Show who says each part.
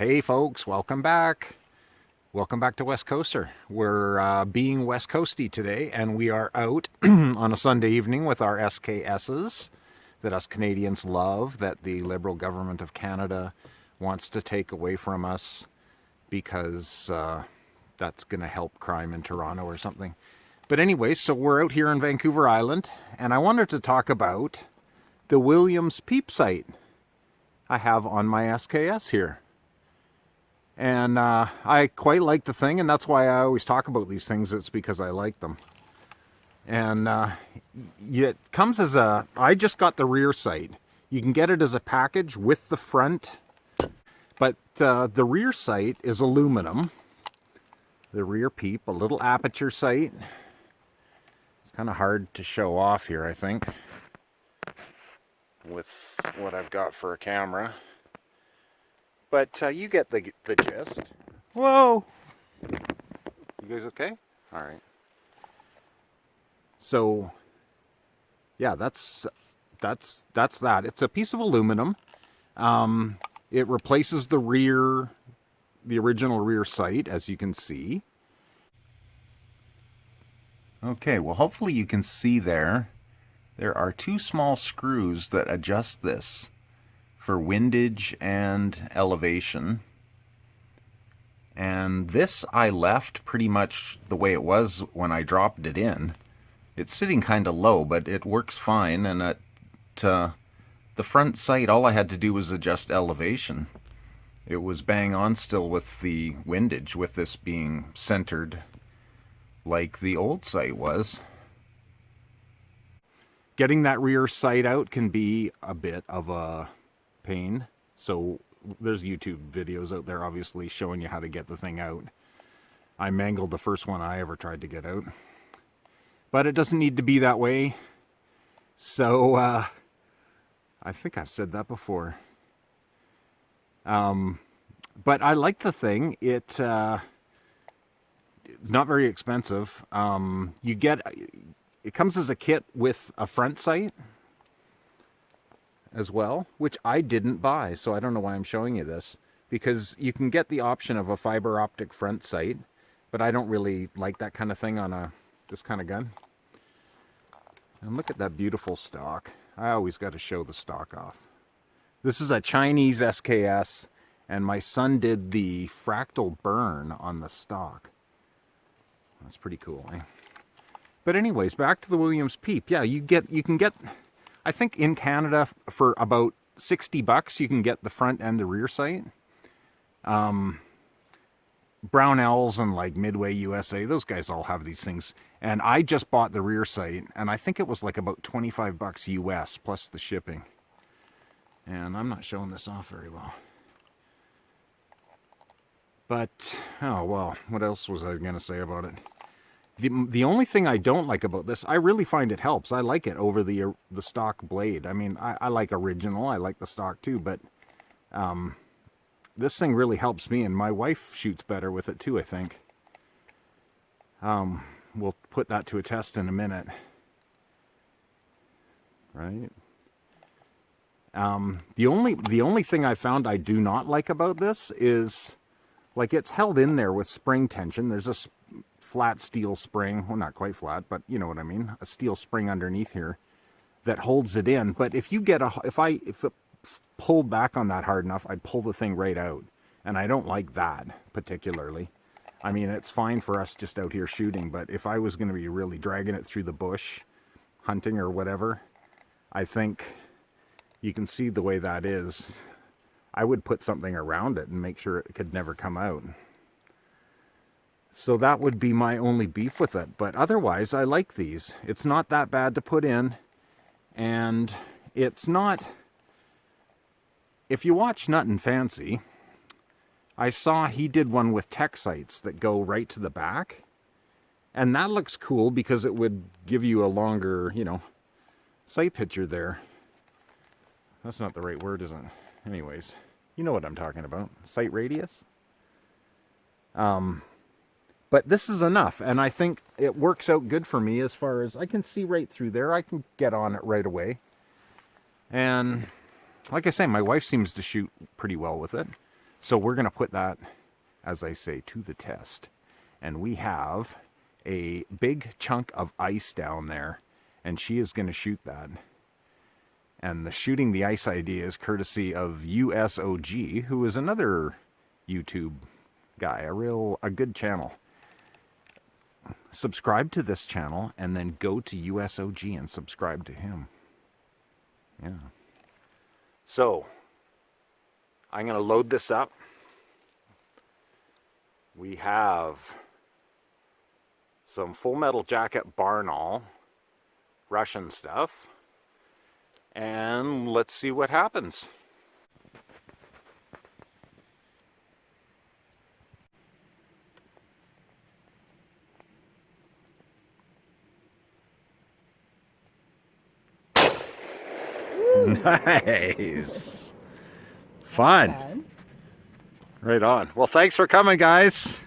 Speaker 1: Hey folks, welcome back. Welcome back to West Coaster. We're being West Coasty today, and we are out on a Sunday evening with our SKSs that us Canadians love, that the Liberal government of Canada wants to take away from us because that's going to help crime in Toronto or something. But anyway, so we're out here in Vancouver Island, and I wanted to talk about the Williams Peep site I have on my SKS here. And I quite like the thing, and that's why I always talk about these things. It's because I like them. And it comes as a... I just got the rear sight. You can get it as a package with the front. But the rear sight is aluminum. The rear peep, a little aperture sight. It's kind of hard to show off here, I think, with what I've got for a camera. But you get the gist. Whoa! You guys okay? All right. So, yeah, that's that. It's a piece of aluminum. It replaces the original rear sight, as you can see. Okay, well, hopefully you can see there. There are two small screws that adjust this for windage and elevation. And this I left pretty much the way it was when I dropped it in. It's sitting kind of low, but it works fine. And at the front sight, all I had to do was adjust elevation. It was bang on still with the windage, with this being centered like the old sight was. Getting that rear sight out can be a bit of a pain. So there's YouTube videos out there obviously showing you how to get the thing out. I mangled the first one I ever tried to get out. But it doesn't need to be that way. So I think I've said that before. But I like the thing. It's not very expensive. It comes as a kit with a front sight as well, which I didn't buy, so I don't know why I'm showing you this, because you can get the option of a fiber optic front sight, but I don't really like that kind of thing on this kind of gun. And look at that beautiful stock. I always got to show the stock off. This is a Chinese SKS, and my son did the fractal burn on the stock. That's pretty cool, eh? But anyways, back to the Williams Peep. Yeah, you can get, I think in Canada for about $60 you can get the front and the rear sight. Brownells and like Midway USA, those guys all have these things. And I just bought the rear sight, and I think it was like about $25 US plus the shipping. And I'm not showing this off very well. But, oh well, what else was I going to say about it? The only thing I don't like about this, I really find it helps. I like it over the stock blade. I mean, I like original. I like the stock too, but this thing really helps me, and my wife shoots better with it too, I think. We'll put that to a test in a minute. Right? The only thing I found I do not like about this is, like, it's held in there with spring tension. There's a flat steel spring, well, not quite flat, but you know what I mean, a steel spring underneath here that holds it in. But if you get if it pulled back on that hard enough, I'd pull the thing right out, and I don't like that particularly. I mean, it's fine for us just out here shooting, but if I was going to be really dragging it through the bush, hunting or whatever, I think you can see the way that is. I would put something around it and make sure it could never come out. So that would be my only beef with it. But otherwise, I like these. It's not that bad to put in. And it's not... If you watch Nut and Fancy, I saw he did one with tech sights that go right to the back. And that looks cool because it would give you a longer, sight picture there. That's not the right word, is it? Anyways, you know what I'm talking about. Sight radius. But this is enough, and I think it works out good for me as far as I can see right through there. I can get on it right away. And like I say, my wife seems to shoot pretty well with it. So we're going to put that, as I say, to the test. And we have a big chunk of ice down there, and she is going to shoot that. And the shooting the ice idea is courtesy of USOG, who is another YouTube guy, a good channel. Subscribe to this channel and then go to USOG and subscribe to him. Yeah. So I'm going to load this up. We have some Full Metal Jacket Barnaul Russian stuff. And let's see what happens. Nice. Fun. Right on. Well, thanks for coming, guys.